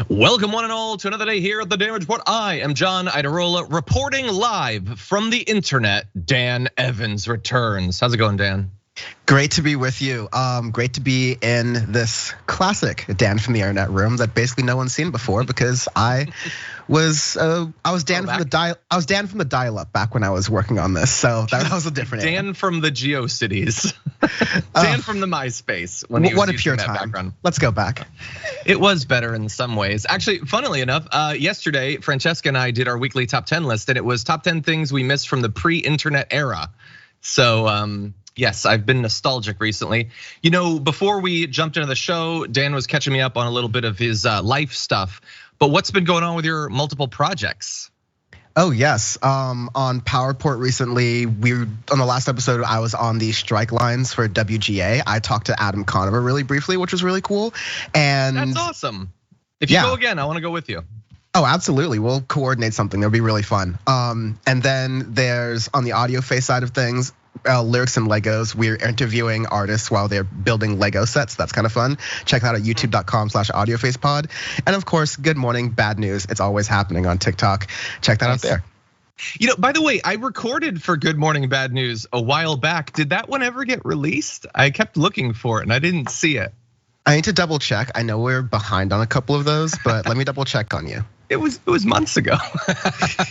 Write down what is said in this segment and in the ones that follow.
Welcome one and all to another day here at the Damage Report. I am John Iadarola reporting live from the internet. Dan Evans returns. How's it going, Dan? Great to be with you. Great to be in this classic Dan from the internet room that basically no one's seen before because I was Dan from the dial-up back when I was working on this. So that was a different Dan from the GeoCities. Dan from the MySpace. What a pure time. Background. Let's go back. It was better in some ways. Actually, funnily enough, yesterday Francesca and I did our weekly top 10 list, and it was top 10 things we missed from the pre-internet era. So yes, I've been nostalgic recently. You know, before we jumped into the show, Dan was catching me up on a little bit of his life stuff. But what's been going on with your multiple projects? Oh yes, on PowerPort recently, on the last episode, I was on the strike lines for WGA. I talked to Adam Conover really briefly, which was really cool. And that's awesome. If you go again, I want to go with you. Oh, absolutely. We'll coordinate something. That'll be really fun. And then there's on the audio face side of things, Lyrics and Legos. We're interviewing artists while they're building Lego sets. That's kind of fun. Check that out at youtube.com/audiofacepod. And of course, Good Morning Bad News. It's always happening on TikTok. Check that out there. You know, by the way, I recorded for Good Morning Bad News a while back. Did that one ever get released? I kept looking for it and I didn't see it. I need to double check. I know we're behind on a couple of those, but let me double check on you. It was months ago.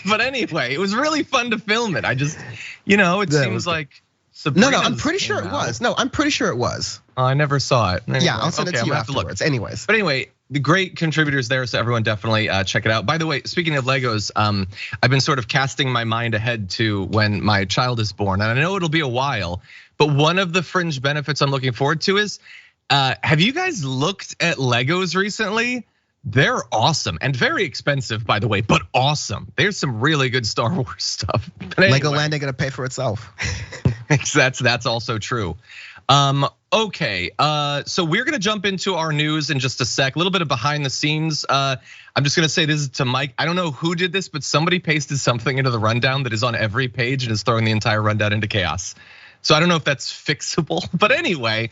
But anyway, it was really fun to film it. I just, it seems like Sabrina's. No, I'm pretty sure it was. No, I'm pretty sure it was. I never saw it. Anyway, yeah, I'll send it to you afterwards. Anyways. But anyway, the great contributors there, so everyone definitely check it out. By the way, speaking of Legos, I've been sort of casting my mind ahead to when my child is born, and I know it'll be a while. But one of the fringe benefits I'm looking forward to is, have you guys looked at Legos recently? They're awesome and very expensive, by the way, but awesome. There's some really good Star Wars stuff. Anyway, Legoland ain't gonna pay for itself. That's also true. Okay, so we're gonna jump into our news in just a sec. A little bit of behind the scenes. I'm just gonna say this is to Mike. I don't know who did this, but somebody pasted something into the rundown that is on every page and is throwing the entire rundown into chaos. So I don't know if that's fixable, but anyway,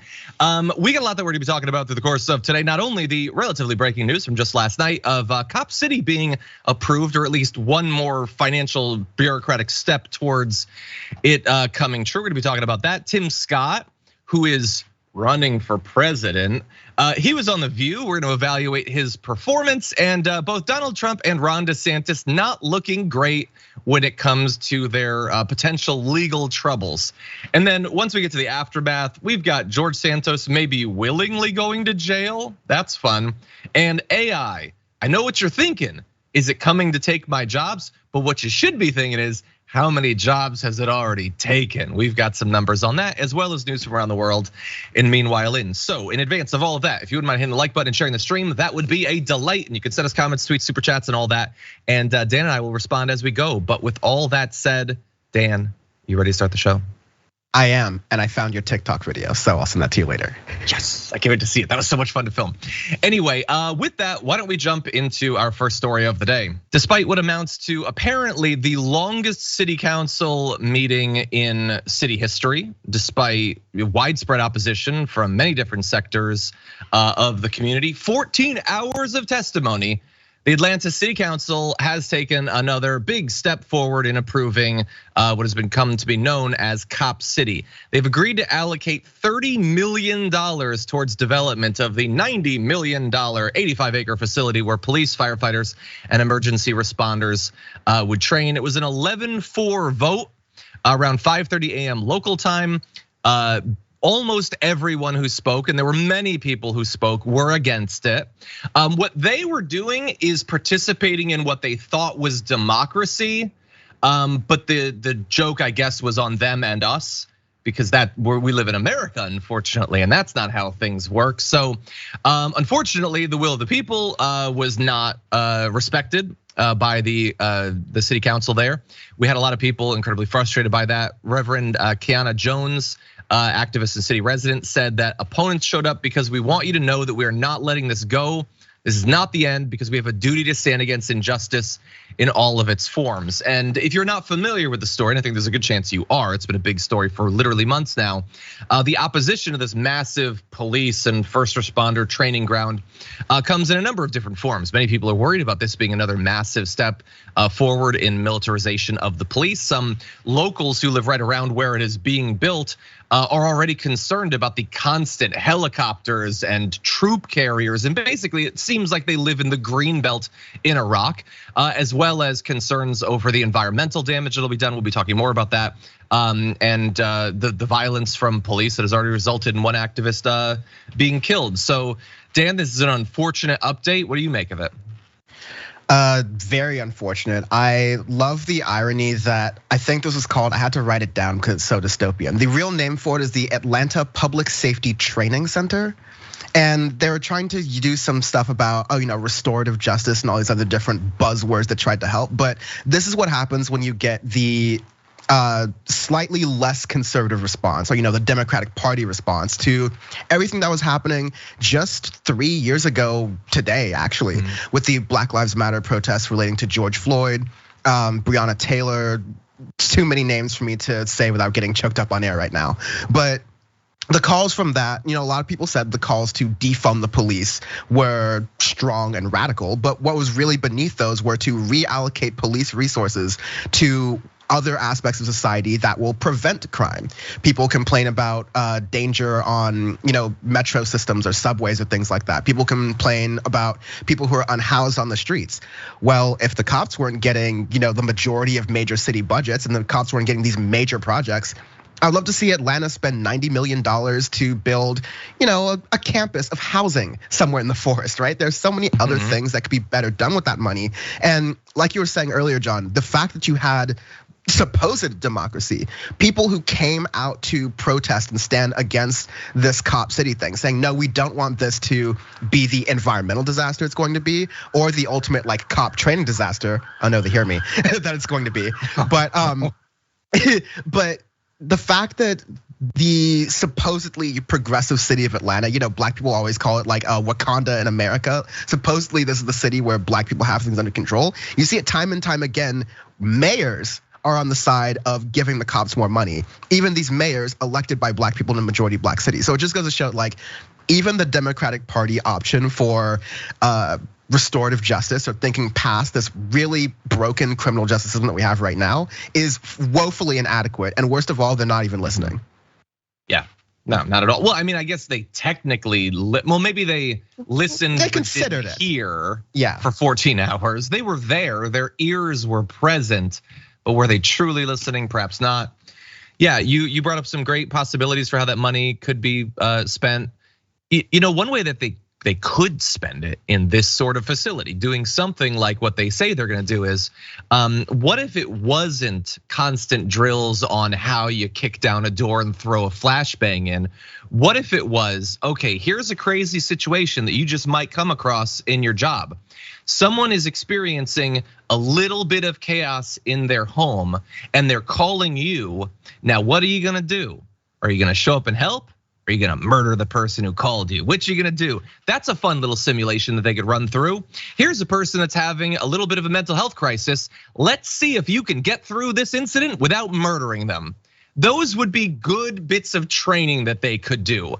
we got a lot that we're gonna be talking about through the course of today. Not only the relatively breaking news from just last night of Cop City being approved, or at least one more financial bureaucratic step towards it coming true. We're gonna be talking about that. Tim Scott, who is running for president, he was on The View. We're gonna evaluate his performance, and both Donald Trump and Ron DeSantis not looking great when it comes to their potential legal troubles. And then once we get to the aftermath, we've got George Santos maybe willingly going to jail. That's fun. And AI, I know what you're thinking. Is it coming to take my jobs? But what you should be thinking is, how many jobs has it already taken? We've got some numbers on that, as well as news from around the world. And meanwhile, so in advance of all of that, if you wouldn't mind hitting the like button and sharing the stream, that would be a delight. And you can send us comments, tweets, super chats, and all that. And Dan and I will respond as we go. But with all that said, Dan, you ready to start the show? I am, and I found your TikTok video, so I'll send that to you later. Yes, I can't wait to see it. That was so much fun to film. Anyway, with that, why don't we jump into our first story of the day? Despite what amounts to apparently the longest city council meeting in city history, despite widespread opposition from many different sectors of the community, 14 hours of testimony, the Atlanta City Council has taken another big step forward in approving what has come to be known as Cop City. They've agreed to allocate $30 million towards development of the $90 million 85-acre facility where police, firefighters, and emergency responders would train. It was an 11-4 vote around 5:30 a.m. local time. Almost everyone who spoke, and there were many people who spoke, were against it. What they were doing is participating in what they thought was democracy, but the joke, I guess, was on them and us, because we live in America, unfortunately, and that's not how things work. So, unfortunately, the will of the people was not respected by the city council there. We had a lot of people incredibly frustrated by that. Reverend Kiana Jones, activist and city resident, said that opponents showed up because we want you to know that we are not letting this go. This is not the end, because we have a duty to stand against injustice in all of its forms. And if you're not familiar with the story, and I think there's a good chance you are, it's been a big story for literally months now. The opposition to this massive police and first responder training ground comes in a number of different forms. Many people are worried about this being another massive step forward in militarization of the police. Some locals who live right around where it is being built are already concerned about the constant helicopters and troop carriers. And basically, it seems like they live in the green belt in Iraq, as well as concerns over the environmental damage that'll be done. We'll be talking more about that. And the violence from police that has already resulted in one activist being killed. So, Dan, this is an unfortunate update. What do you make of it? Very unfortunate. I love the irony that I think this was called, I had to write it down because it's so dystopian. The real name for it is the Atlanta Public Safety Training Center. And they were trying to do some stuff about, restorative justice and all these other different buzzwords that tried to help. But this is what happens when you get the slightly less conservative response, or the Democratic Party response to everything that was happening just 3 years ago today, actually, with the Black Lives Matter protests relating to George Floyd, Breonna Taylor. Too many names for me to say without getting choked up on air right now. But the calls from that, a lot of people said the calls to defund the police were strong and radical, but what was really beneath those were to reallocate police resources to other aspects of society that will prevent crime. People complain about danger on, metro systems or subways or things like that. People complain about people who are unhoused on the streets. Well, if the cops weren't getting, the majority of major city budgets, and the cops weren't getting these major projects, I'd love to see Atlanta spend $90 million to build, a campus of housing somewhere in the forest, right? There's so many other things that could be better done with that money. And like you were saying earlier, John, the fact that you had supposed democracy, people who came out to protest and stand against this cop city thing, saying, no, we don't want this to be the environmental disaster it's going to be, or the ultimate cop training disaster. Oh no, they hear me, that it's going to be. But but the fact that the supposedly progressive city of Atlanta, black people always call it Wakanda in America. Supposedly this is the city where black people have things under control. You see it time and time again. Mayors are on the side of giving the cops more money. Even these mayors elected by black people in a majority black city. So it just goes to show even the Democratic Party option for restorative justice, or thinking past this really broken criminal justice system that we have right now, is woefully inadequate. And worst of all, they're not even listening. Yeah, no, not at all. Well, I mean, I guess they technically, maybe they listened. They considered it here, for 14 hours. They were there, their ears were present, but were they truly listening? Perhaps not. Yeah, you brought up some great possibilities for how that money could be spent. One way that they could spend it in this sort of facility, doing something like what they say they're gonna do is, what if it wasn't constant drills on how you kick down a door and throw a flashbang in? What if it was, okay, here's a crazy situation that you just might come across in your job. Someone is experiencing a little bit of chaos in their home and they're calling you. Now, what are you gonna do? Are you gonna show up and help? Are you gonna murder the person who called you? Which are you gonna do? That's a fun little simulation that they could run through. Here's a person that's having a little bit of a mental health crisis. Let's see if you can get through this incident without murdering them. Those would be good bits of training that they could do.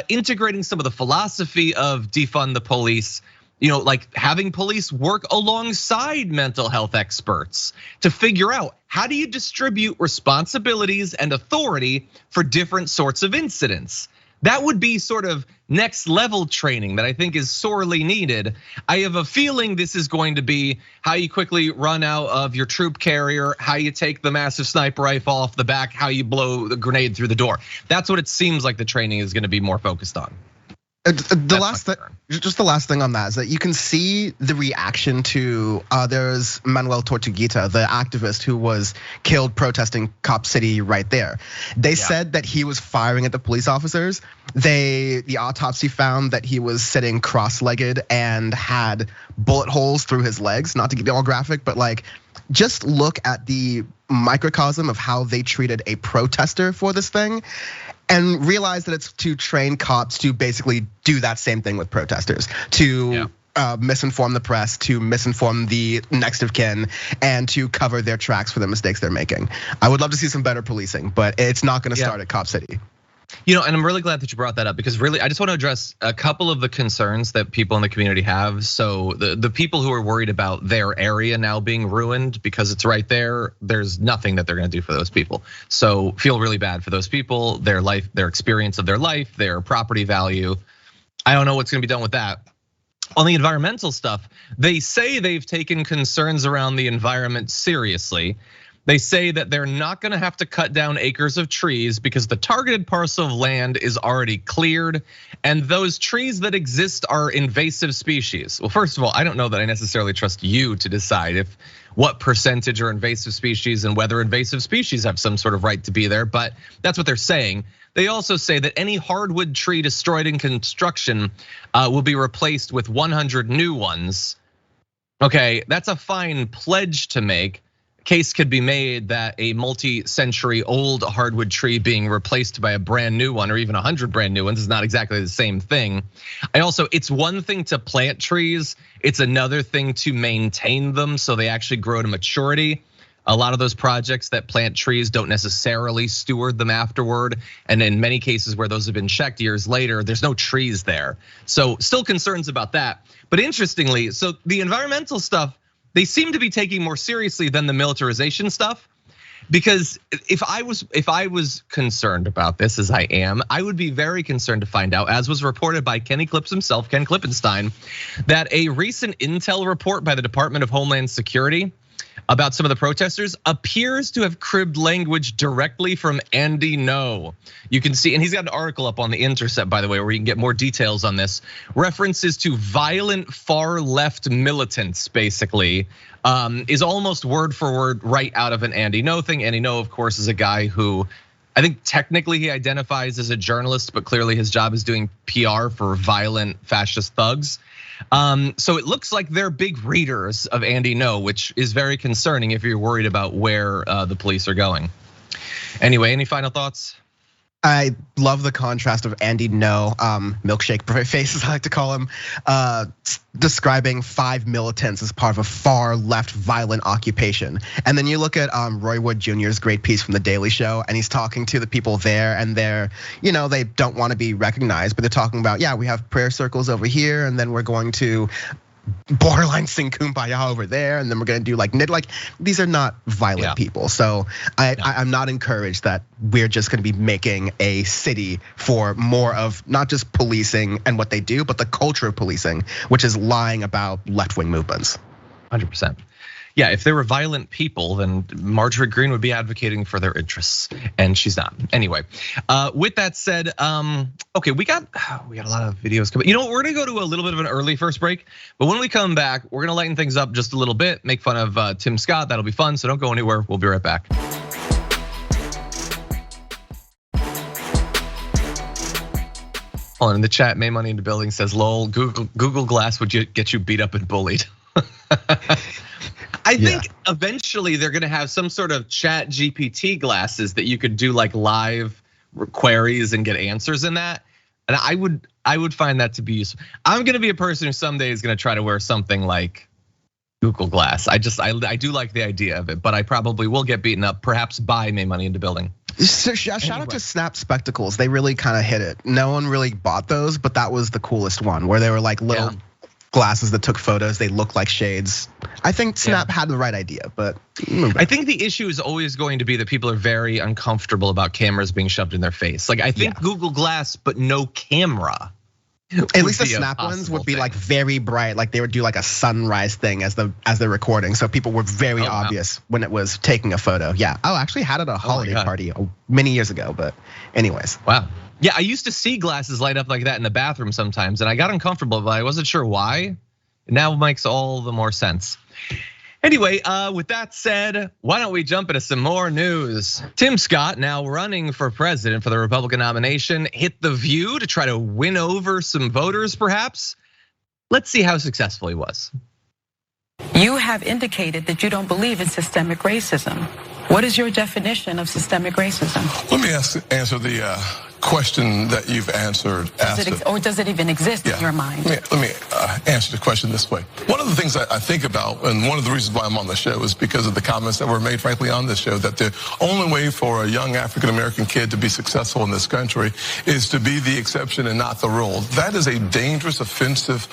Integrating some of the philosophy of defund the police, having police work alongside mental health experts to figure out, how do you distribute responsibilities and authority for different sorts of incidents? That would be sort of next level training that I think is sorely needed. I have a feeling this is going to be how you quickly run out of your troop carrier, how you take the massive sniper rifle off the back, how you blow the grenade through the door. That's what it seems like the training is gonna be more focused on. The last thing on that is that you can see the reaction to, there's Manuel Tortuguita, the activist who was killed protesting Cop City right there. They said that he was firing at the police officers. The autopsy found that he was sitting cross-legged and had bullet holes through his legs. Not to get all graphic, but just look at the microcosm of how they treated a protester for this thing, and realize that it's to train cops to basically do that same thing with protesters, to misinform the press, to misinform the next of kin, and to cover their tracks for the mistakes they're making. I would love to see some better policing, but it's not gonna start at Cop City. And I'm really glad that you brought that up, because really, I just want to address a couple of the concerns that people in the community have. So the people who are worried about their area now being ruined because it's right there, there's nothing that they're gonna do for those people. So feel really bad for those people, their life, their experience of their life, their property value. I don't know what's gonna be done with that. On the environmental stuff, they say they've taken concerns around the environment seriously. They say that they're not gonna have to cut down acres of trees because the targeted parcel of land is already cleared, and those trees that exist are invasive species. Well, first of all, I don't know that I necessarily trust you to decide what percentage are invasive species and whether invasive species have some sort of right to be there, but that's what they're saying. They also say that any hardwood tree destroyed in construction will be replaced with 100 new ones. Okay, that's a fine pledge to make. Case could be made that a multi-century old hardwood tree being replaced by a brand new one, or even 100 brand new ones, is not exactly the same thing. It's one thing to plant trees, it's another thing to maintain them so they actually grow to maturity. A lot of those projects that plant trees don't necessarily steward them afterward. And in many cases where those have been checked years later, there's no trees there. So still concerns about that. But interestingly, so the environmental stuff, they seem to be taking more seriously than the militarization stuff. Because if I was concerned about this, as I am, I would be very concerned to find out, as was reported by Kenny Clips himself, Ken Klippenstein, that a recent intel report by the Department of Homeland Security about some of the protesters appears to have cribbed language directly from Andy Ngo. You can see, and he's got an article up on The Intercept, by the way, where you can get more details on this. References to violent far left militants, basically, is almost word for word right out of an Andy Ngo thing. Andy Ngo, of course, is a guy who I think technically he identifies as a journalist, but clearly his job is doing PR for violent fascist thugs. So it looks like they're big readers of Andy Ngo, which is very concerning if you're worried about where the police are going. Anyway, any final thoughts? I love the contrast of Andy Ngo, milkshake face as I like to call him, describing 5 militants as part of a far left violent occupation. And then you look at Roy Wood Jr.'s great piece from The Daily Show, and he's talking to the people there, and they're, they don't want to be recognized, but they're talking about, yeah, we have prayer circles over here, and then we're going to borderline sing Kumbaya over there, and then we're gonna do like these are not violent people. So I'm not encouraged that we're just gonna be making a city for more of not just policing and what they do, but the culture of policing, which is lying about left-wing movements. 100%. Yeah, if they were violent people, then Marjorie Greene would be advocating for their interests, and she's not. Anyway, with that said, okay, we got a lot of videos coming. You know what? We're gonna go to a little bit of an early first break, but when we come back, we're gonna lighten things up just a little bit, make fun of Tim Scott. That'll be fun. So don't go anywhere. We'll be right back. In the chat, May Money in the Building says, "Lol, Google Glass would get you beat up and bullied." I think eventually they're gonna have some sort of chat GPT glasses that you could do like live queries and get answers in that. And I would find that to be useful. I'm gonna be a person who someday is gonna try to wear something like Google Glass. I do like the idea of it, but I probably will get beaten up, perhaps by May Money in the Building. So shout out to Snap Spectacles. They really kind of hit it. No one really bought those, but that was the coolest one, where they were like little glasses that took photos. They look like shades. I think Snap had the right idea, but I think the issue is always going to be that people are very uncomfortable about cameras being shoved in their face. Like I think Google Glass, but no camera. At least the Snap ones would be like very bright, like they would do like a sunrise thing as they're recording, so people were very obvious when it was taking a photo. Yeah, I actually had it at a holiday party many years ago, but anyways. Wow. Yeah, I used to see glasses light up like that in the bathroom sometimes, and I got uncomfortable, but I wasn't sure why. Now it makes all the more sense. Anyway, with that said, why don't we jump into some more news? Tim Scott, now running for president for the Republican nomination, hit The View to try to win over some voters, perhaps. Let's see how successful he was. You have indicated that you don't believe in systemic racism. What is your definition of systemic racism? Let me answer the question that you've answered. Or does it even exist in your mind? Let me answer the question this way. One of the things I think about, and one of the reasons why I'm on the show, is because of the comments that were made, frankly, on this show, that the only way for a young African-American kid to be successful in this country is to be the exception and not the rule. That is a dangerous, offensive,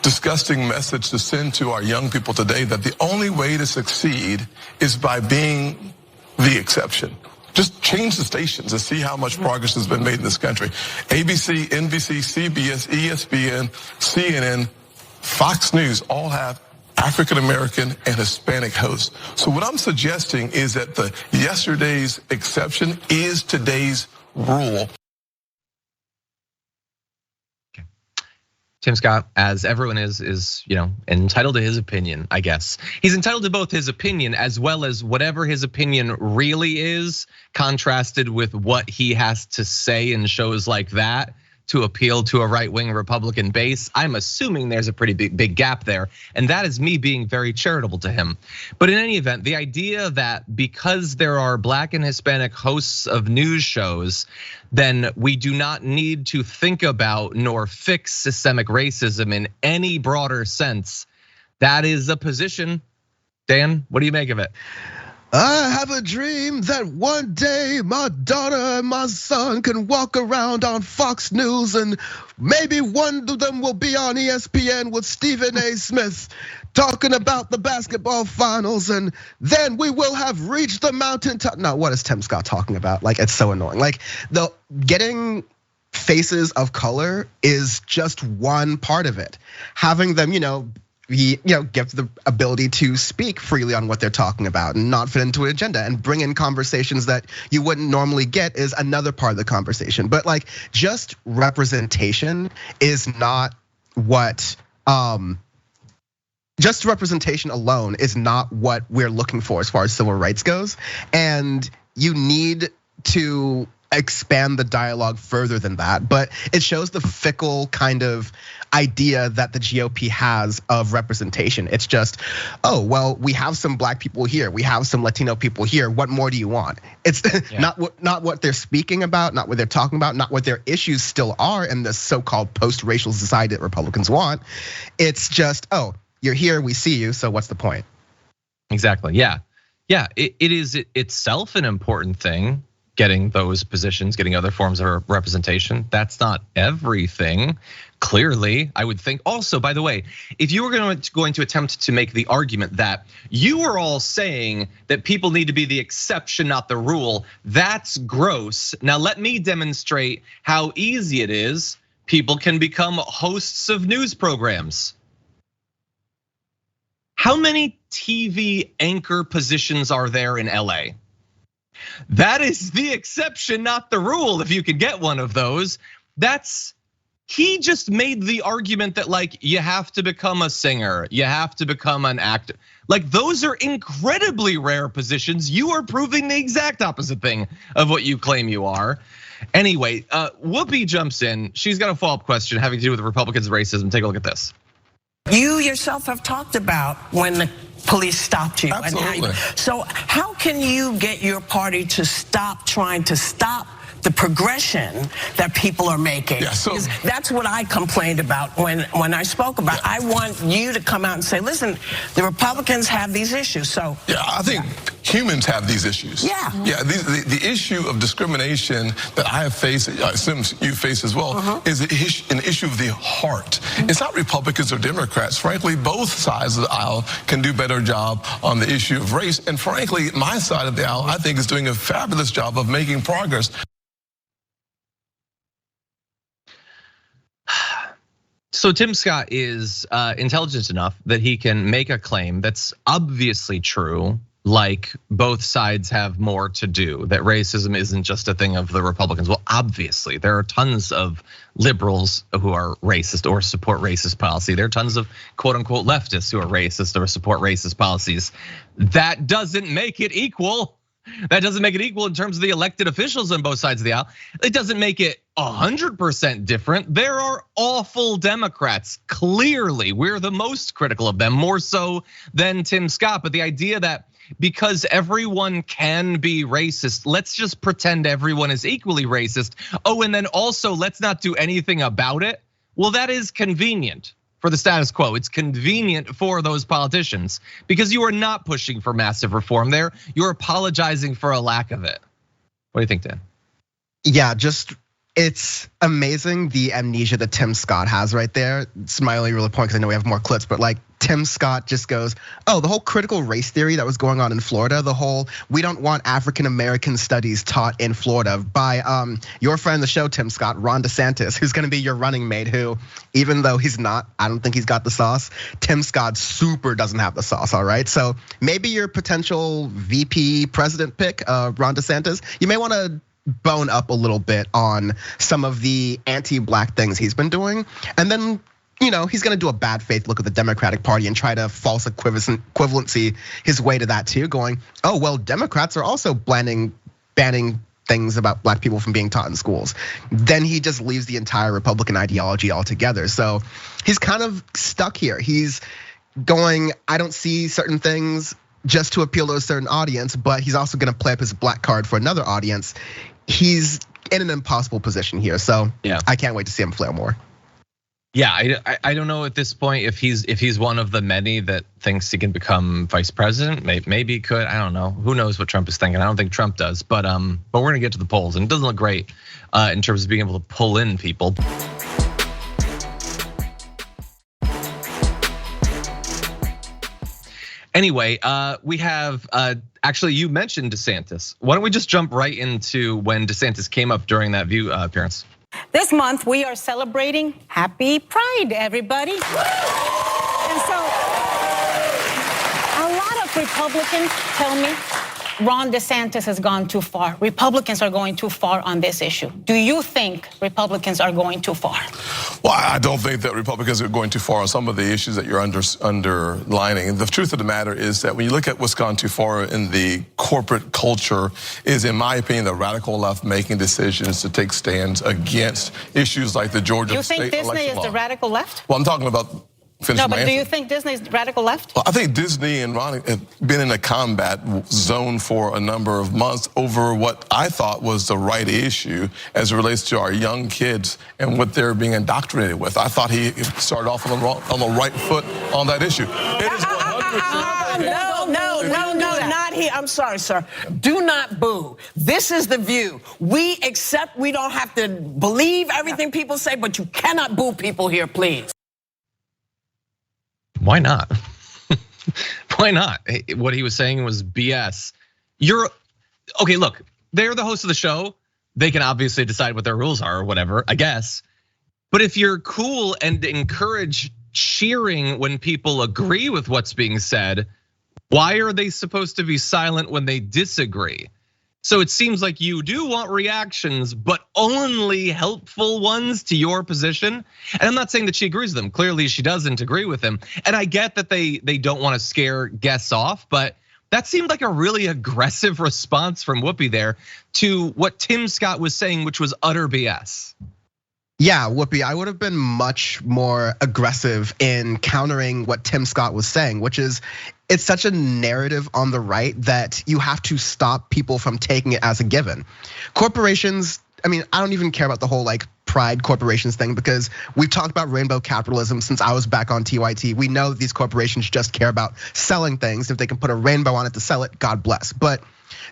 disgusting message to send to our young people today, that the only way to succeed is by being the exception. Just change the stations and see how much progress has been made in this country. ABC, NBC, CBS, ESPN, CNN, Fox News all have African-American and Hispanic hosts. So what I'm suggesting is that the yesterday's exception is today's rule. Tim Scott, as everyone is entitled to his opinion, I guess. He's entitled to both his opinion as well as whatever his opinion really is, contrasted with what he has to say in shows like that to appeal to a right-wing Republican base. I'm assuming there's a pretty big gap there, and that is me being very charitable to him. But in any event, the idea that because there are Black and Hispanic hosts of news shows, then we do not need to think about nor fix systemic racism in any broader sense, that is a position. Dan, what do you make of it? I have a dream that one day my daughter and my son can walk around on Fox News, and maybe one of them will be on ESPN with Stephen A. Smith talking about the basketball finals, and then we will have reached the mountaintop. Now, what is Tim Scott talking about? Like, it's so annoying. Like, getting faces of color is just one part of it. Having them, give the ability to speak freely on what they're talking about and not fit into an agenda and bring in conversations that you wouldn't normally get is another part of the conversation. But like, just representation is not what, just representation alone is not what we're looking for as far as civil rights goes. And you need to expand the dialogue further than that, but it shows the fickle kind of idea that the GOP has of representation. It's just, oh, well, we have some Black people here, we have some Latino people here, what more do you want? It's not what they're speaking about, not what they're talking about, not what their issues still are in this so-called post-racial society that Republicans want. It's just, oh, you're here, we see you, so what's the point? Exactly, yeah. It is itself an important thing, getting those positions, getting other forms of representation. That's not everything, clearly, I would think. Also, by the way, if you were going to attempt to make the argument that you were all saying that people need to be the exception, not the rule, that's gross. Now let me demonstrate how easy it is. People can become hosts of news programs. How many TV anchor positions are there in LA? That is the exception, not the rule. If you could get one of those, he just made the argument that like you have to become a singer, you have to become an actor. Like those are incredibly rare positions. You are proving the exact opposite thing of what you claim you are. Anyway, Whoopi jumps in. She's got a follow-up question having to do with Republicans' racism. Take a look at this. You yourself have talked about when the police stopped you. Absolutely. So how can you get your party to stop trying to stop the progression that people are making? Yeah, so that's what I complained about when I spoke about. I want you to come out and say, listen, the Republicans have these issues. So yeah, I think humans have these issues. Yeah. The issue of discrimination that I have faced, I assume you face as well, is an issue of the heart. It's not Republicans or Democrats. Frankly, both sides of the aisle can do a better job on the issue of race. And frankly, my side of the aisle, I think, is doing a fabulous job of making progress. So Tim Scott is intelligent enough that he can make a claim that's obviously true, like both sides have more to do, that racism isn't just a thing of the Republicans. Well, obviously, there are tons of liberals who are racist or support racist policy. There are tons of quote unquote leftists who are racist or support racist policies. That doesn't make it equal. That doesn't make it equal in terms of the elected officials on both sides of the aisle. It doesn't make it 100% different. There are awful Democrats. Clearly, we're the most critical of them, more so than Tim Scott. But the idea that because everyone can be racist, let's just pretend everyone is equally racist. Oh, and then also let's not do anything about it. Well, that is convenient for the status quo. It's convenient for those politicians because you are not pushing for massive reform there. You're apologizing for a lack of it. What do you think, Dan? Yeah, it's amazing the amnesia that Tim Scott has right there. It's my only real point because I know we have more clips, but like Tim Scott just goes, oh, the whole critical race theory that was going on in Florida, the whole we don't want African American studies taught in Florida by your friend of the show, Tim Scott, Ron DeSantis, who's gonna be your running mate, who even though he's not, I don't think he's got the sauce, Tim Scott super doesn't have the sauce, all right? So maybe your potential VP president pick, Ron DeSantis, you may wanna bone up a little bit on some of the anti-black things he's been doing. And then, he's gonna do a bad faith look at the Democratic Party and try to false equivalency his way to that too, going, oh, well, Democrats are also banning things about black people from being taught in schools. Then he just leaves the entire Republican ideology altogether. So he's kind of stuck here. He's going, I don't see certain things just to appeal to a certain audience, but he's also gonna play up his black card for another audience. He's in an impossible position here, so yeah, I can't wait to see him flail more. Yeah, I don't know at this point if he's one of the many that thinks he can become vice president. Maybe he could. I don't know. Who knows what Trump is thinking? I don't think Trump does. But we're gonna get to the polls, and it doesn't look great in terms of being able to pull in people. Anyway, we have actually you mentioned DeSantis. Why don't we just jump right into when DeSantis came up during that View appearance? This month we are celebrating Happy Pride, everybody. And so a lot of Republicans tell me Ron DeSantis has gone too far. Republicans are going too far on this issue. Do you think Republicans are going too far? Well, I don't think that Republicans are going too far on some of the issues that you're underlining. The truth of the matter is that when you look at what's gone too far in the corporate culture is, in my opinion, the radical left making decisions to take stands against issues like the Georgia state election law. You think Disney is the radical left? Well, I'm talking about No, but do you think Disney's radical left? Well, I think Disney and Ron have been in a combat zone for a number of months over what I thought was the right issue as it relates to our young kids and what they're being indoctrinated with. I thought he started off on the right foot on that issue. It is 100%. No, not here. I'm sorry, sir. Do not boo. This is the View. We accept we don't have to believe everything people say, but you cannot boo people here, please. Why not? Why not? What he was saying was BS. Okay, look, they're the host of the show. They can obviously decide what their rules are or whatever, I guess. But if you're cool and encourage cheering when people agree with what's being said, why are they supposed to be silent when they disagree? So it seems like you do want reactions, but only helpful ones to your position. And I'm not saying that she agrees with them. Clearly she doesn't agree with him. And I get that they don't want to scare guests off, but that seemed like a really aggressive response from Whoopi there to what Tim Scott was saying, which was utter BS. Yeah, Whoopi, I would have been much more aggressive in countering what Tim Scott was saying, which is it's such a narrative on the right that you have to stop people from taking it as a given. Corporations, I mean, I don't even care about the whole like pride corporations thing because we've talked about rainbow capitalism since I was back on TYT. We know these corporations just care about selling things. If they can put a rainbow on it to sell it, God bless. But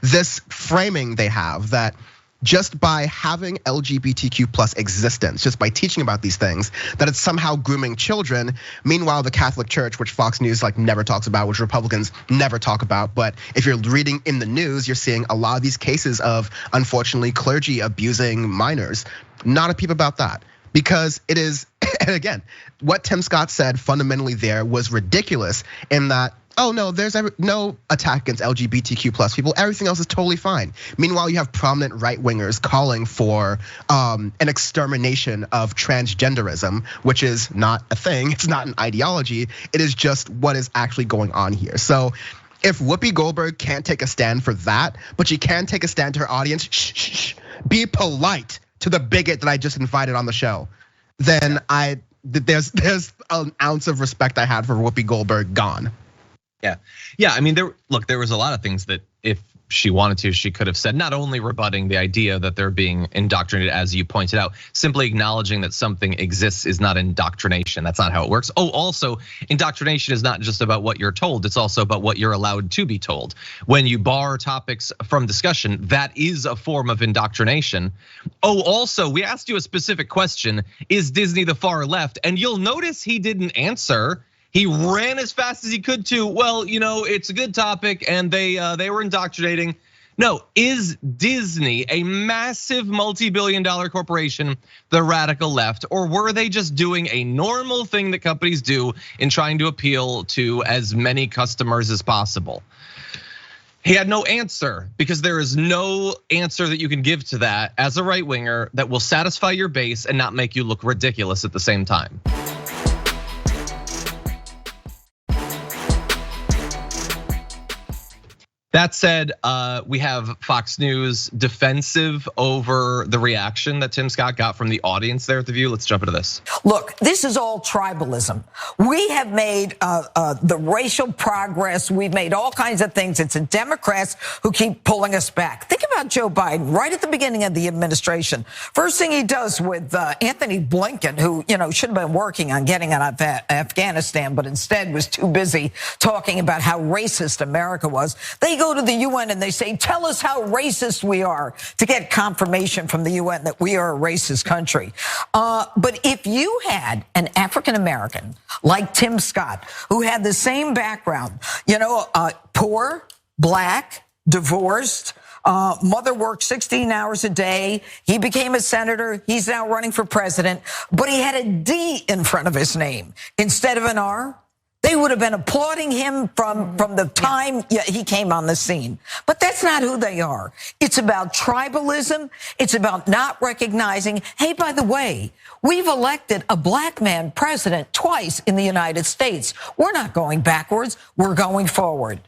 this framing they have that just by having LGBTQ plus existence, just by teaching about these things, that it's somehow grooming children. Meanwhile, the Catholic Church, which Fox News like never talks about, which Republicans never talk about. But if you're reading in the news, you're seeing a lot of these cases of, unfortunately, clergy abusing minors. Not a peep about that. Because it is, and again, what Tim Scott said fundamentally there was ridiculous in that, oh no, there's no attack against LGBTQ plus people. Everything else is totally fine. Meanwhile, you have prominent right wingers calling for an extermination of transgenderism, which is not a thing. It's not an ideology. It is just what is actually going on here. So if Whoopi Goldberg can't take a stand for that, but she can take a stand to her audience, shh, be polite to the bigot that I just invited on the show, then there's an ounce of respect I had for Whoopi Goldberg gone. Yeah. I mean, there was a lot of things that if she wanted to, she could have said, not only rebutting the idea that they're being indoctrinated, as you pointed out, simply acknowledging that something exists is not indoctrination. That's not how it works. Oh, also, indoctrination is not just about what you're told, it's also about what you're allowed to be told. When you bar topics from discussion, that is a form of indoctrination. Oh, also, we asked you a specific question, is Disney the far left? And you'll notice he didn't answer. He ran as fast as he could to, well, it's a good topic and they were indoctrinating. No, is Disney, a massive multi-billion-dollar corporation, the radical left, or were they just doing a normal thing that companies do in trying to appeal to as many customers as possible? He had no answer, because there is no answer that you can give to that as a right winger that will satisfy your base and not make you look ridiculous at the same time. That said, we have Fox News defensive over the reaction that Tim Scott got from the audience there at The View. Let's jump into this. Look, this is all tribalism. We have made the racial progress. We've made all kinds of things. It's the Democrats who keep pulling us back. Think about Joe Biden right at the beginning of the administration. First thing he does with Anthony Blinken, who should have been working on getting out of Afghanistan, but instead was too busy talking about how racist America was. They go to the UN and they say, tell us how racist we are, to get confirmation from the UN that we are a racist country. But if you had an African American like Tim Scott, who had the same background, poor, black, divorced, mother worked 16 hours a day. He became a senator. He's now running for president, but he had a D in front of his name instead of an R. They would have been applauding him from the time he came on the scene. But that's not who they are. It's about tribalism. It's about not recognizing, hey, by the way, we've elected a black man president twice in the United States. We're not going backwards. We're going forward.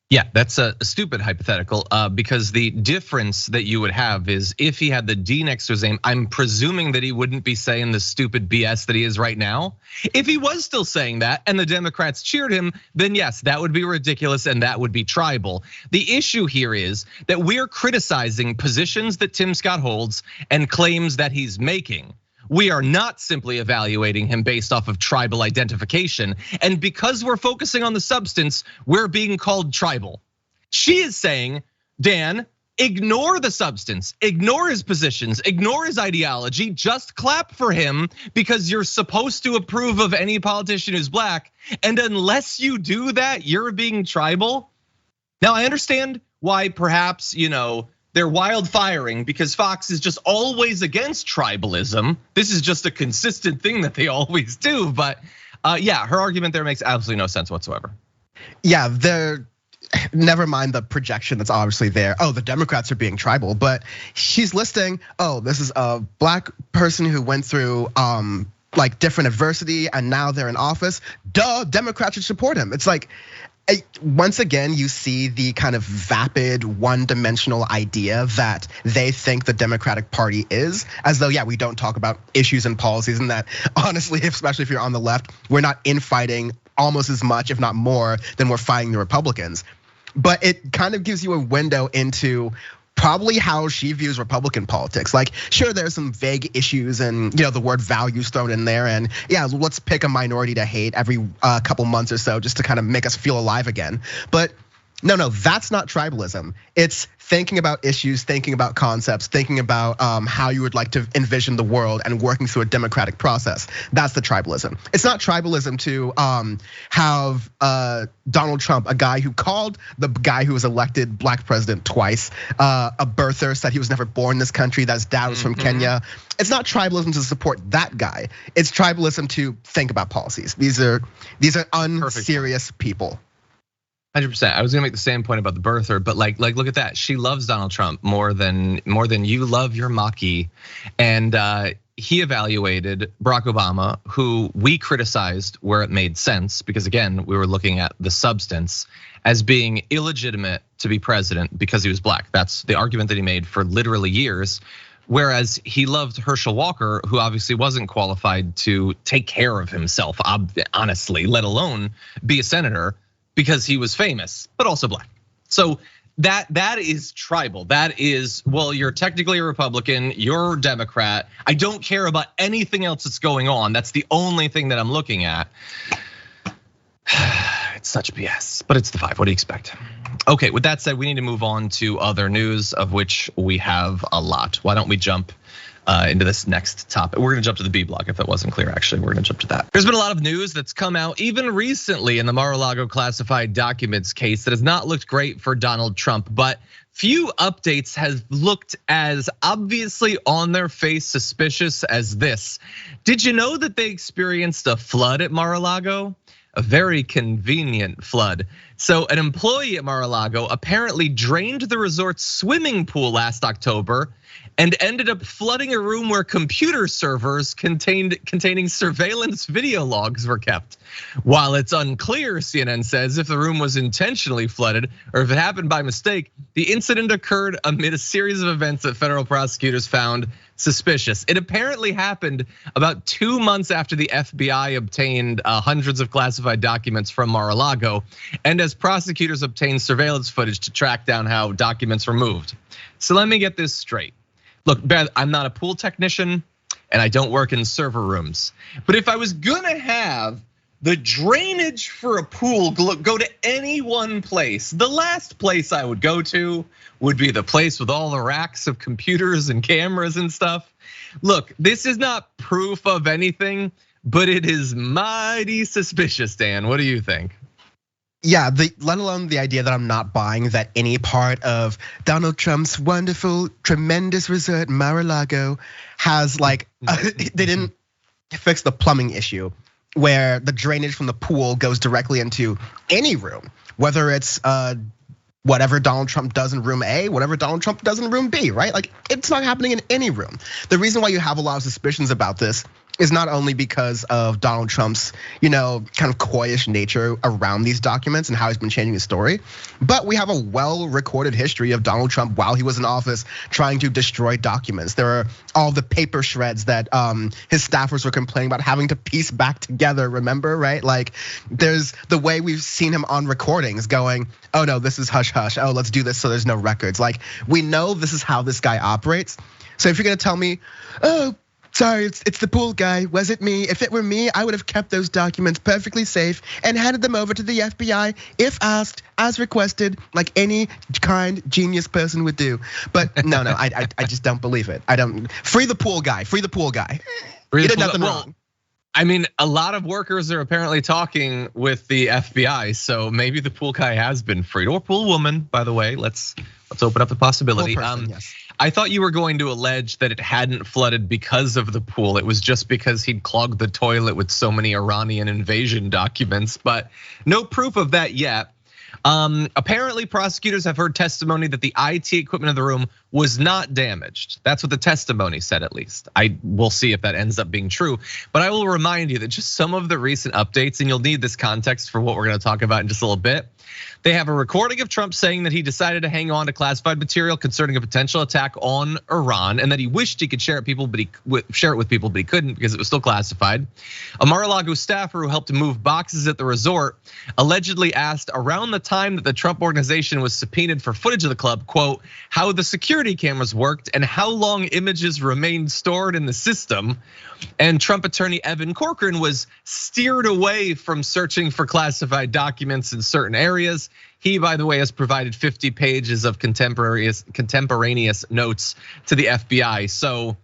Yeah, that's a stupid hypothetical, because the difference that you would have is if he had the D next to his name, I'm presuming that he wouldn't be saying the stupid BS that he is right now. If he was still saying that and the Democrats cheered him, then yes, that would be ridiculous and that would be tribal. The issue here is that we're criticizing positions that Tim Scott holds and claims that he's making. We are not simply evaluating him based off of tribal identification. And because we're focusing on the substance, we're being called tribal. She is saying, Dan, ignore the substance, ignore his positions, ignore his ideology, just clap for him because you're supposed to approve of any politician who's black. And unless you do that, you're being tribal. Now, I understand why perhaps, they're wild firing because Fox is just always against tribalism. This is just a consistent thing that they always do. But yeah, her argument there makes absolutely no sense whatsoever. Yeah, never mind the projection that's obviously there. Oh, the Democrats are being tribal, but she's listing, this is a black person who went through like different adversity and now they're in office. Duh, Democrats should support him. It's like, once again, you see the kind of vapid, one-dimensional idea that they think the Democratic Party is, as though, we don't talk about issues and policies, and that honestly, especially if you're on the left, we're not infighting almost as much, if not more, than we're fighting the Republicans. But it kind of gives you a window into probably how she views Republican politics. Like, sure, there's some vague issues and the word values thrown in there, and let's pick a minority to hate every couple months or so just to kind of make us feel alive again. But no, that's not tribalism. It's thinking about issues, thinking about concepts, thinking about how you would like to envision the world and working through a democratic process. That's the tribalism. It's not tribalism to have Donald Trump, a guy who called the guy who was elected black president twice, a birther, said he was never born in this country, that his dad was from Kenya. It's not tribalism to support that guy. It's tribalism to think about policies. These are unserious people. 100%. I was gonna make the same point about the birther, but like look at that. She loves Donald Trump more than you love your Maki. And he evaluated Barack Obama, who we criticized where it made sense, because again, we were looking at the substance, as being illegitimate to be president because he was black. That's the argument that he made for literally years. Whereas he loved Herschel Walker, who obviously wasn't qualified to take care of himself, honestly, let alone be a senator, because he was famous, but also black. So that is tribal. That is, well, you're technically a Republican, you're a Democrat. I don't care about anything else that's going on. That's the only thing that I'm looking at. It's such BS, but it's the 5. What do you expect? Okay, with that said, we need to move on to other news, of which we have a lot. Why don't we jump into this next topic? We're gonna jump to the B block if that wasn't clear, actually. We're gonna jump to that. There's been a lot of news that's come out even recently in the Mar-a-Lago classified documents case that has not looked great for Donald Trump, but few updates have looked as obviously on their face suspicious as this. Did you know that they experienced a flood at Mar-a-Lago? A very convenient flood. So an employee at Mar-a-Lago apparently drained the resort's swimming pool last October and ended up flooding a room where computer servers containing surveillance video logs were kept. While it's unclear, CNN says, if the room was intentionally flooded or if it happened by mistake, the incident occurred amid a series of events that federal prosecutors found suspicious. It apparently happened about 2 months after the FBI obtained hundreds of classified documents from Mar-a-Lago, and as prosecutors obtained surveillance footage to track down how documents were moved. So let me get this straight. Look, I'm not a pool technician and I don't work in server rooms, but if I was gonna have the drainage for a pool go to any one place, the last place I would go to would be the place with all the racks of computers and cameras and stuff. Look, this is not proof of anything, but it is mighty suspicious, Dan. What do you think? Yeah, let alone the idea that I'm not buying that any part of Donald Trump's wonderful, tremendous resort, Mar-a-Lago, has like, they didn't fix the plumbing issue where the drainage from the pool goes directly into any room, whether it's whatever Donald Trump does in room A, whatever Donald Trump does in room B, right? Like, it's not happening in any room. The reason why you have a lot of suspicions about this is not only because of Donald Trump's, kind of coyish nature around these documents and how he's been changing his story, but we have a well-recorded history of Donald Trump while he was in office trying to destroy documents. There are all the paper shreds that his staffers were complaining about having to piece back together, remember, right? Like, there's the way we've seen him on recordings going, oh no, this is hush hush, oh, let's do this so there's no records. Like, we know this is how this guy operates. So if you're gonna tell me, oh, sorry, it's the pool guy, was it me? If it were me, I would have kept those documents perfectly safe and handed them over to the FBI if asked, as requested, like any kind, genius person would do. But no, I just don't believe it. I don't, free the pool guy, free the pool guy. He did nothing wrong. I mean, a lot of workers are apparently talking with the FBI, so maybe the pool guy has been freed, or pool woman, by the way. Let's open up the possibility. Yes. I thought you were going to allege that it hadn't flooded because of the pool. It was just because he'd clogged the toilet with so many Iranian invasion documents, but no proof of that yet. Apparently, prosecutors have heard testimony that the IT equipment of the room was not damaged. That's what the testimony said, at least. I will see if that ends up being true. But I will remind you that just some of the recent updates, and you'll need this context for what we're gonna talk about in just a little bit. They have a recording of Trump saying that he decided to hang on to classified material concerning a potential attack on Iran, and that he wished he could share it with people, but he couldn't because it was still classified. A Mar-a-Lago staffer who helped to move boxes at the resort allegedly asked around the time that the Trump organization was subpoenaed for footage of the club, quote, how the security cameras worked and how long images remained stored in the system. And Trump attorney Evan Corcoran was steered away from searching for classified documents in certain areas. He, by the way, has provided 50 pages of contemporaneous notes to the FBI. So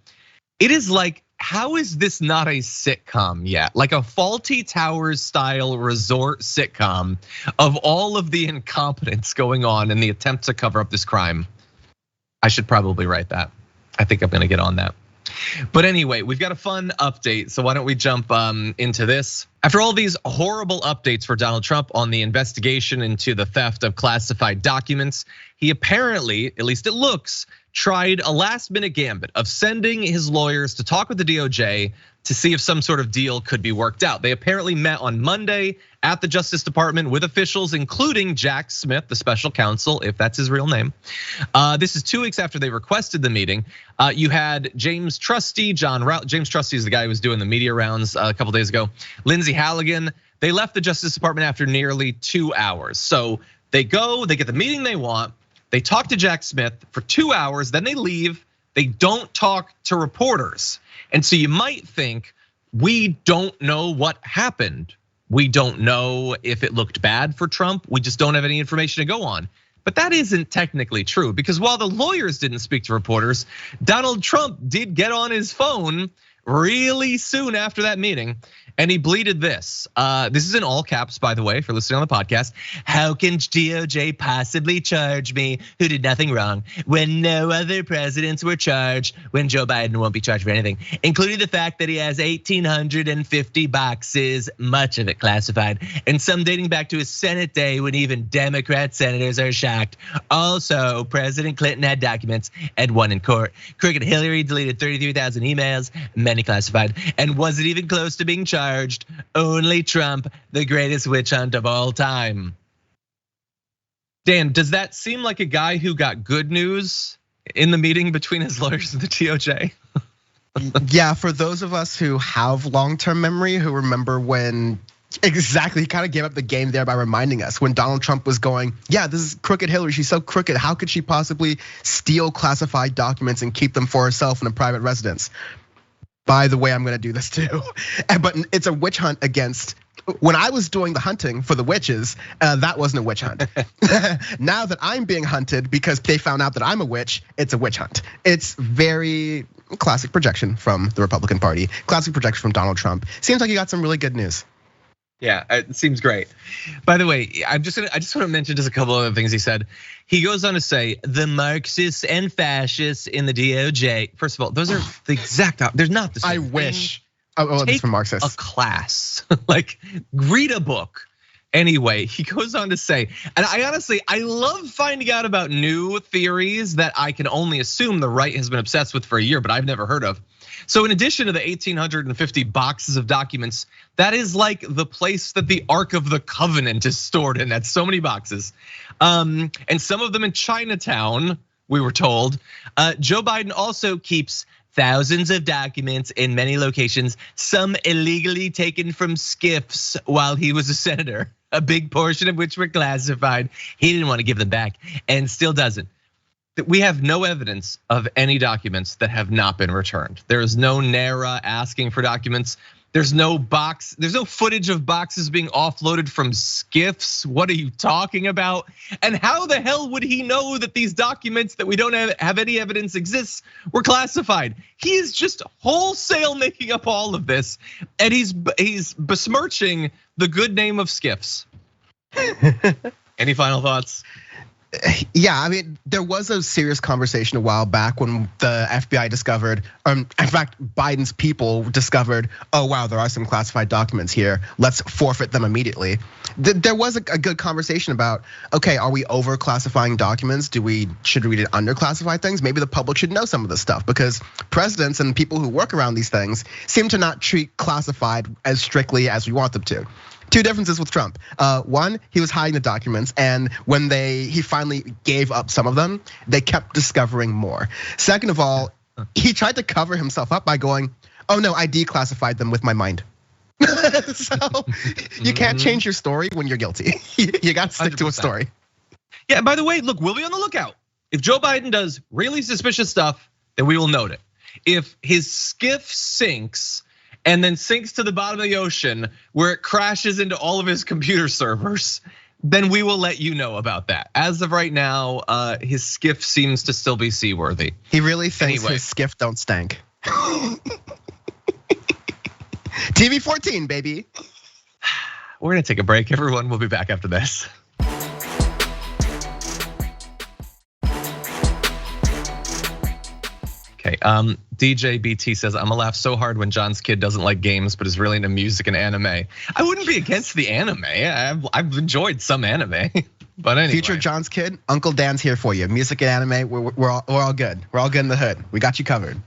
it is like, how is this not a sitcom yet? Like a Fawlty Towers style resort sitcom of all of the incompetence going on in the attempt to cover up this crime. I should probably write that. I think I'm gonna get on that. But anyway, we've got a fun update, so why don't we jump into this? After all these horrible updates for Donald Trump on the investigation into the theft of classified documents, he apparently, at least it looks, tried a last-minute gambit of sending his lawyers to talk with the DOJ to see if some sort of deal could be worked out. They apparently met on Monday at the Justice Department with officials, including Jack Smith, the special counsel, if that's his real name. This is 2 weeks after they requested the meeting. You had James Trusty, James Trusty is the guy who was doing the media rounds a couple days ago. Lindsey Halligan. They left the Justice Department after nearly 2 hours. So they go, they get the meeting they want. They talk to Jack Smith for 2 hours, then they leave. They don't talk to reporters. And so you might think, we don't know what happened. We don't know if it looked bad for Trump. We just don't have any information to go on. But that isn't technically true, because while the lawyers didn't speak to reporters, Donald Trump did get on his phone really soon after that meeting, and he bleated this. This is in all caps, by the way, for listening on the podcast. How can DOJ possibly charge me, who did nothing wrong, when no other presidents were charged, when Joe Biden won't be charged for anything, including the fact that he has 1,850 boxes, much of it classified, and some dating back to his Senate day when even Democrat senators are shocked. Also, President Clinton had documents and won in court. Crooked Hillary deleted 33,000 emails, many classified, and wasn't even close to being charged. Only Trump, the greatest witch hunt of all time. Dan, does that seem like a guy who got good news in the meeting between his lawyers and the DOJ? Yeah, for those of us who have long-term memory, who remember when exactly, he kind of gave up the game there by reminding us when Donald Trump was going, yeah, this is crooked Hillary, she's so crooked. How could she possibly steal classified documents and keep them for herself in a private residence? By the way, I'm gonna do this too. But it's a witch hunt against, when I was doing the hunting for the witches, that wasn't a witch hunt. Now that I'm being hunted because they found out that I'm a witch, it's a witch hunt. It's very classic projection from the Republican Party, classic projection from Donald Trump. Seems like you got some really good news. Yeah, it seems great. By the way, I just want to mention just a couple other things he said. He goes on to say, the Marxists and fascists in the DOJ. First of all, those are the exact, they're not the same. I wish. Oh, it's from Marxists. A class, like read a book. Anyway, he goes on to say, and I love finding out about new theories that I can only assume the right has been obsessed with for a year, but I've never heard of. So in addition to the 1,850 boxes of documents, that is like the place that the Ark of the Covenant is stored in. That's so many boxes. And some of them in Chinatown, we were told. Joe Biden also keeps thousands of documents in many locations, some illegally taken from skiffs while he was a senator, a big portion of which were classified. He didn't want to give them back and still doesn't. We have no evidence of any documents that have not been returned. There is no NARA asking for documents. There's no footage of boxes being offloaded from skiffs. What are you talking about? And how the hell would he know that these documents that we don't have any evidence exists were classified? He is just wholesale making up all of this, and he's besmirching the good name of skiffs. Any final thoughts? Yeah, I mean, there was a serious conversation a while back when the FBI discovered, in fact, Biden's people discovered, oh wow, there are some classified documents here. Let's forfeit them immediately. There was a good conversation about, okay, are we over classifying documents? Should we underclassify things? Maybe the public should know some of this stuff, because presidents and people who work around these things seem to not treat classified as strictly as we want them to. Two differences with Trump. One, he was hiding the documents, and when he finally gave up some of them, they kept discovering more. Second of all, he tried to cover himself up by going, oh no, I declassified them with my mind. So you can't change your story when you're guilty. You got to stick 100%. To a story. Yeah, by the way, look, we'll be on the lookout. If Joe Biden does really suspicious stuff, then we will note it. If his skiff sinks, and then sinks to the bottom of the ocean where it crashes into all of his computer servers, then we will let you know about that. As of right now, his skiff seems to still be seaworthy. He really thinks his skiff don't stank. TV 14, baby. We're gonna take a break, everyone. We'll be back after this. Okay, DJ BT says, I'm gonna laugh so hard when John's kid doesn't like games, but is really into music and anime. I wouldn't be against the anime. I've enjoyed some anime. But anyway. Future John's kid, Uncle Dan's here for you. Music and anime, we're all good. We're all good in the hood. We got you covered.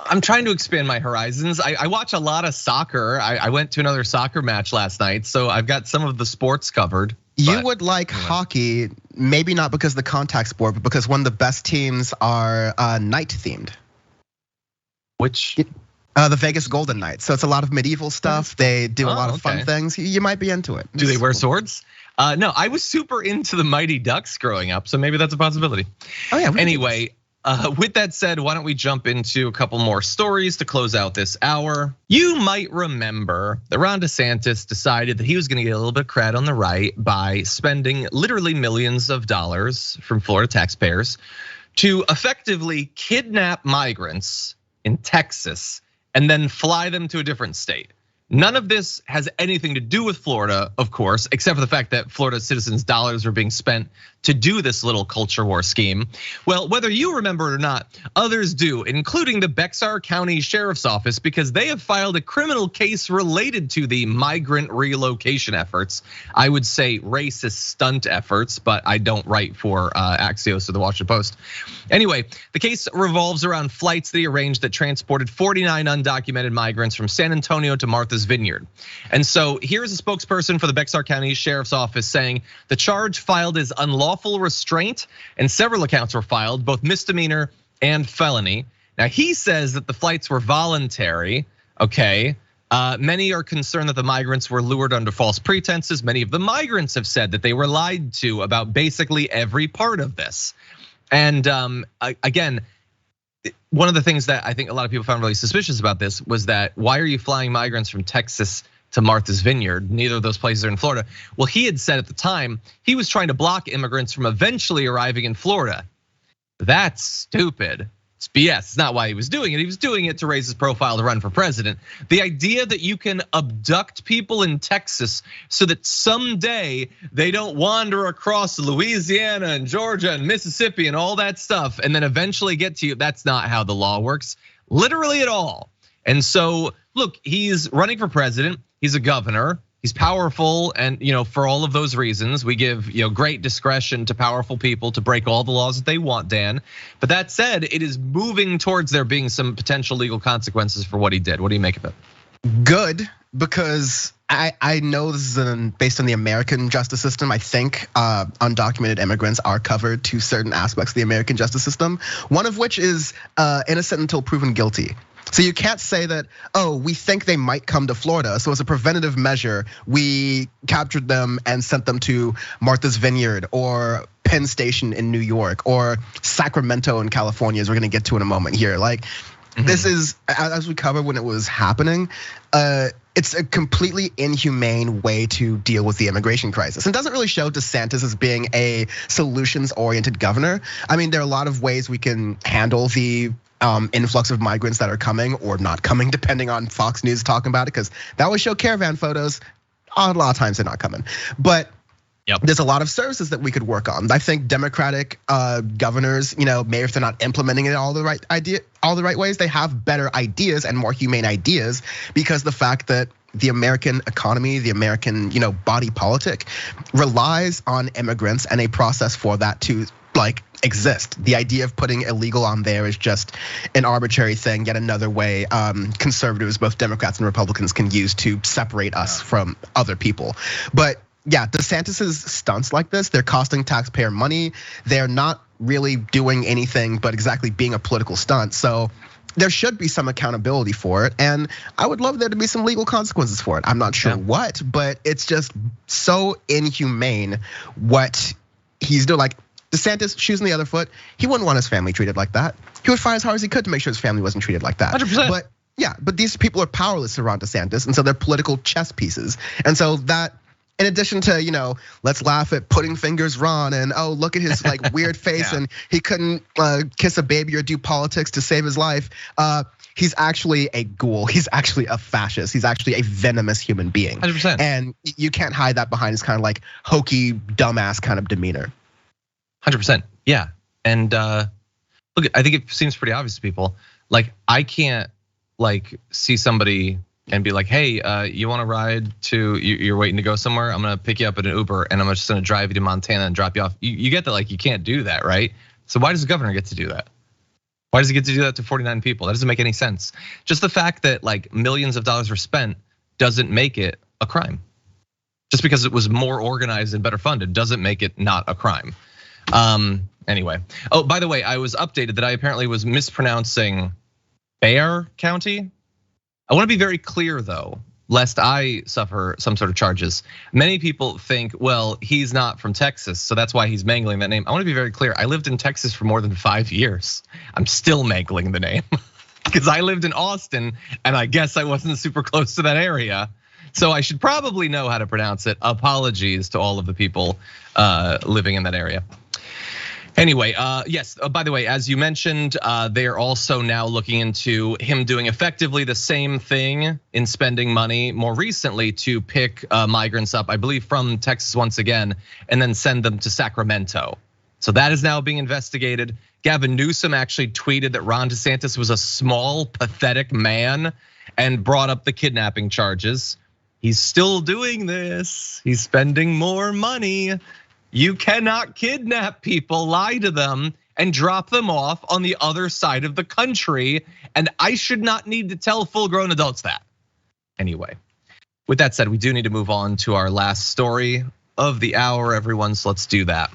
I'm trying to expand my horizons. I watch a lot of soccer. I went to another soccer match last night, so I've got some of the sports covered. You would like hockey, maybe not because of the contact sport, but because one of the best teams are night themed. Which? The Vegas Golden Knights. So it's a lot of medieval stuff. They do a lot of fun things. You might be into it. Do they wear swords? No, I was super into the Mighty Ducks growing up, so maybe that's a possibility. Oh yeah. Anyway, with that said, why don't we jump into a couple more stories to close out this hour? You might remember that Ron DeSantis decided that he was gonna get a little bit of cred on the right by spending literally millions of dollars from Florida taxpayers to effectively kidnap migrants in Texas and then fly them to a different state. None of this has anything to do with Florida, of course, except for the fact that Florida citizens' dollars are being spent to do this little culture war scheme. Well, whether you remember it or not, others do, including the Bexar County Sheriff's Office, because they have filed a criminal case related to the migrant relocation efforts. I would say racist stunt efforts, but I don't write for Axios or the Washington Post. Anyway, the case revolves around flights they arranged that transported 49 undocumented migrants from San Antonio to Martha's Vineyard. And so here's a spokesperson for the Bexar County Sheriff's Office saying the charge filed is unlawful restraint, and several accounts were filed, both misdemeanor and felony. Now he says that the flights were voluntary, okay? Many are concerned that the migrants were lured under false pretenses. Many of the migrants have said that they were lied to about basically every part of this. And again, one of the things that I think a lot of people found really suspicious about this was that why are you flying migrants from Texas to Martha's Vineyard? Neither of those places are in Florida. Well, he had said at the time he was trying to block immigrants from eventually arriving in Florida. That's stupid. It's BS. It's not why he was doing it. He was doing it to raise his profile to run for president. The idea that you can abduct people in Texas so that someday they don't wander across Louisiana and Georgia and Mississippi and all that stuff and then eventually get to you, that's not how the law works, literally at all. And so, look, he's running for president. He's a governor. He's powerful, and for all of those reasons, we give great discretion to powerful people to break all the laws that they want, Dan. But that said, it is moving towards there being some potential legal consequences for what he did. What do you make of it? Good, because I know this is based on the American justice system. I think undocumented immigrants are covered to certain aspects of the American justice system. One of which is innocent until proven guilty. So you can't say that, oh, we think they might come to Florida, so as a preventative measure, we captured them and sent them to Martha's Vineyard or Penn Station in New York or Sacramento in California, as we're gonna get to in a moment here. Like, this is, as we covered when it was happening, it's a completely inhumane way to deal with the immigration crisis. And doesn't really show DeSantis as being a solutions-oriented governor. I mean, there are a lot of ways we can handle the influx of migrants that are coming or not coming, depending on Fox News talking about it, because that would show caravan photos. A lot of times they're not coming, but there's a lot of services that we could work on. I think Democratic governors, maybe if they're not implementing it all the right ways, they have better ideas and more humane ideas, because the fact that the American economy, the American body politic relies on immigrants and a process for that to exist. The idea of putting illegal on there is just an arbitrary thing, yet another way conservatives, both Democrats and Republicans, can use to separate us from other people. But yeah, DeSantis's stunts like this, they're costing taxpayer money. They're not really doing anything but exactly being a political stunt. So there should be some accountability for it. And I would love there to be some legal consequences for it. I'm not sure what, but it's just so inhumane what he's doing. Like, DeSantis, shoes on the other foot, he wouldn't want his family treated like that. He would fight as hard as he could to make sure his family wasn't treated like that. 100%. But these people are powerless around DeSantis, and so they're political chess pieces. And so that, in addition to, let's laugh at putting fingers Ron, and oh, look at his weird face, and he couldn't kiss a baby or do politics to save his life. He's actually a ghoul. He's actually a fascist. He's actually a venomous human being. 100%. And you can't hide that behind his kind of hokey, dumbass kind of demeanor. 100%, yeah. And look, I think it seems pretty obvious to people. I can't see somebody and be like, hey, you want to ride to, you're waiting to go somewhere? I'm gonna pick you up in an Uber and I'm just gonna drive you to Montana and drop you off. You get that, like, you can't do that, right? So why does the governor get to do that? Why does he get to do that to 49 people? That doesn't make any sense. Just the fact that like millions of dollars were spent doesn't make it a crime. Just because it was more organized and better funded doesn't make it not a crime. Anyway, oh, by the way, I was updated that I apparently was mispronouncing Bexar County. I want to be very clear though, lest I suffer some sort of charges. Many people think, well, he's not from Texas, so that's why he's mangling that name. I want to be very clear. I lived in Texas for more than 5 years. I'm still mangling the name because I lived in Austin and I guess I wasn't super close to that area. So I should probably know how to pronounce it. Apologies to all of the people living in that area. Anyway, yes, by the way, as you mentioned, they're also now looking into him doing effectively the same thing in spending money more recently to pick migrants up, I believe from Texas once again, and then send them to Sacramento. So that is now being investigated. Gavin Newsom actually tweeted that Ron DeSantis was a small, pathetic man and brought up the kidnapping charges. He's still doing this. He's spending more money. You cannot kidnap people, lie to them, and drop them off on the other side of the country. And I should not need to tell full-grown adults that. Anyway, with that said, we do need to move on to our last story of the hour, everyone, so let's do that.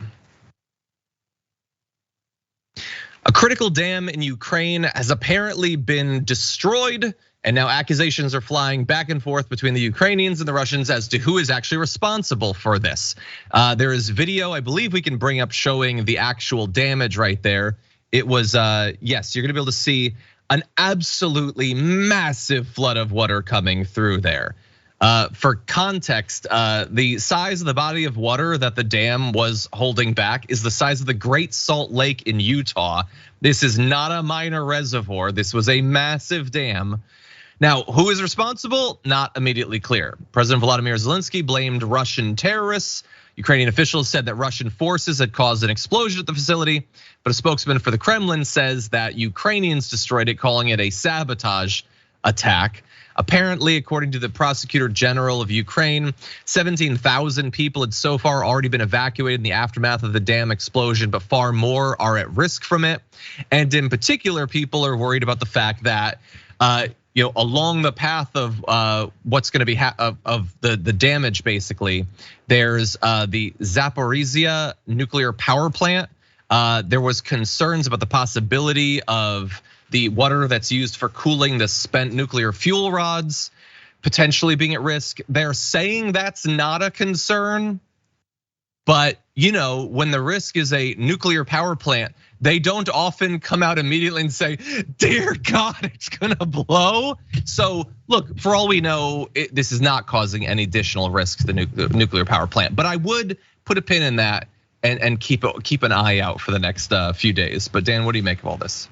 A critical dam in Ukraine has apparently been destroyed. And now accusations are flying back and forth between the Ukrainians and the Russians as to who is actually responsible for this. There is video, I believe we can bring up, showing the actual damage right there. It was, yes, you're gonna be able to see an absolutely massive flood of water coming through there. For context, the size of the body of water that the dam was holding back is the size of the Great Salt Lake in Utah. This is not a minor reservoir. This was a massive dam. Now, who is responsible? Not immediately clear. President Volodymyr Zelensky blamed Russian terrorists. Ukrainian officials said that Russian forces had caused an explosion at the facility, but a spokesman for the Kremlin says that Ukrainians destroyed it, calling it a sabotage attack. Apparently, according to the prosecutor general of Ukraine, 17,000 people had so far already been evacuated in the aftermath of the dam explosion, but far more are at risk from it. And in particular, people are worried about the fact that along the path of what's going to be of the damage, basically, there's the Zaporizhia nuclear power plant. There was concerns about the possibility of the water that's used for cooling the spent nuclear fuel rods potentially being at risk. They're saying that's not a concern, but when the risk is a nuclear power plant, they don't often come out immediately and say, dear God, it's gonna blow. So look, for all we know, this is not causing any additional risk to the nuclear power plant. But I would put a pin in that and keep an eye out for the next few days. But Dan, what do you make of all this?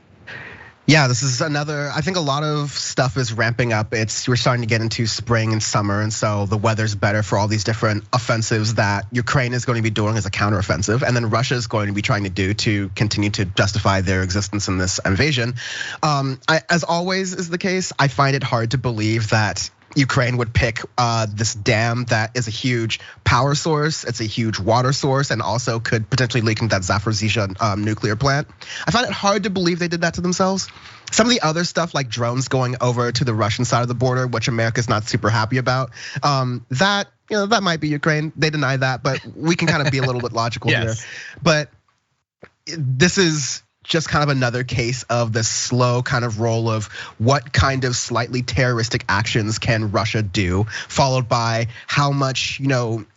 Yeah, this is another, I think a lot of stuff is ramping up. We're starting to get into spring and summer, and so the weather's better for all these different offensives that Ukraine is going to be doing as a counteroffensive, and then Russia is going to be trying to do to continue to justify their existence in this invasion. As always is the case, I find it hard to believe that Ukraine would pick this dam that is a huge power source, it's a huge water source, and also could potentially leak into that Zaporizhia nuclear plant. I find it hard to believe they did that to themselves. Some of the other stuff, like drones going over to the Russian side of the border, which America's not super happy about, that might be Ukraine. They deny that, but we can kind of be a little bit logical here. But this is just kind of another case of the slow kind of roll of what kind of slightly terroristic actions can Russia do, followed by how much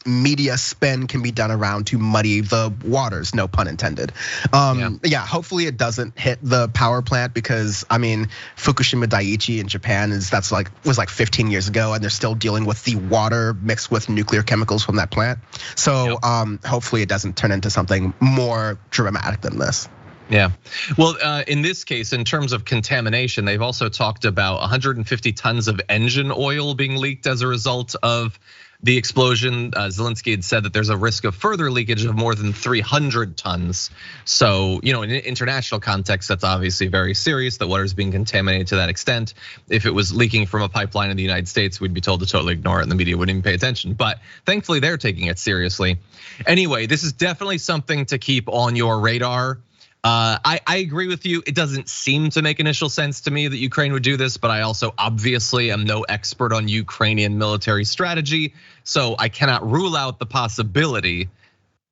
media spin can be done around to muddy the waters, no pun intended. Yeah, hopefully it doesn't hit the power plant, because Fukushima Daiichi in Japan was like 15 years ago, and they're still dealing with the water mixed with nuclear chemicals from that plant. So hopefully it doesn't turn into something more dramatic than this. Yeah, well, in this case, in terms of contamination, they've also talked about 150 tons of engine oil being leaked as a result of the explosion. Zelensky had said that there's a risk of further leakage of more than 300 tons. So, in an international context, that's obviously very serious, that water is being contaminated to that extent. If it was leaking from a pipeline in the United States, we'd be told to totally ignore it and the media wouldn't even pay attention. But thankfully, they're taking it seriously. Anyway, this is definitely something to keep on your radar. I agree with you. It doesn't seem to make initial sense to me that Ukraine would do this, but I also obviously am no expert on Ukrainian military strategy, so I cannot rule out the possibility.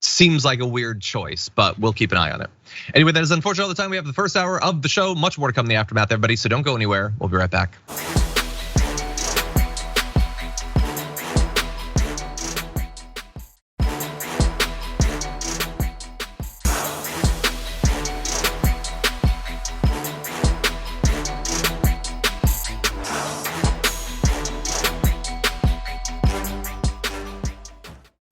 Seems like a weird choice, but we'll keep an eye on it. Anyway, that is unfortunately all the time we have for the first hour of the show. Much more to come in the aftermath, everybody, so don't go anywhere. We'll be right back.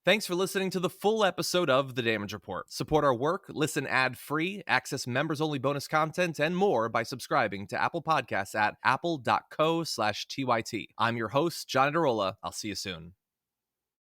Thanks for listening to the full episode of The Damage Report. Support our work, listen ad-free, access members-only bonus content, and more by subscribing to Apple Podcasts at apple.co/TYT. I'm your host, John Iadarola. I'll see you soon.